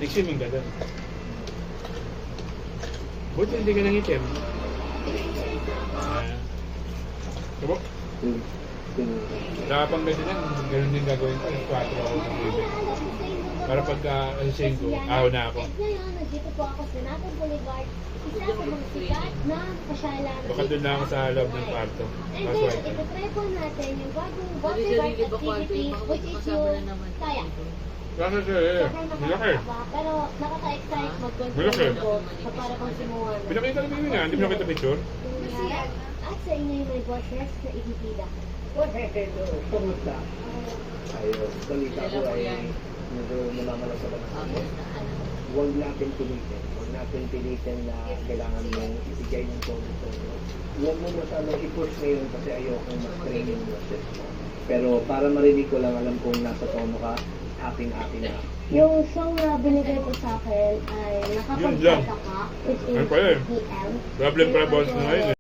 Nag-swimming ka doon. Buti hindi ka nangitim. Diba? Saka pang ganyan, ganun din gagawin ko. 4 ako sa swimming. Para pagka alasing ko, aho na ako. Ngayon, nandito po ako sa Nato Boulevard. Isa sa mga sikat na pasyalan. Baka doon lang ako sa loob ng kwarto. And Mas then, white. ipatry po natin yung bagong water park activity, which is yung kayak. Kasi siya Sakay na malaki. kakaba, pero nakaka-excite mag-control Malaki. ng boat sa para pang simulan. Pinakita namin yun nga, hindi mo nakita picture? At sa inyo yung may boses na ibibida. Kumusta? Ayos. Balita ko ay medyo namamala sa bansa. Huwag natin pilitin. Huwag natin pilitin na kailangan mong ibigay ng tono-tono. Huwag mo masyadong i-push ngayon kasi ayokong mas-train yung boses mo. Pero para marinig ko lang, alam kong nasa tono ka, happy-happy na. Yung song na binigay po sa akin ay Yun lang. nakapagkata ka, which Ano is pa yun? PM. Problem para boss na ngayon eh.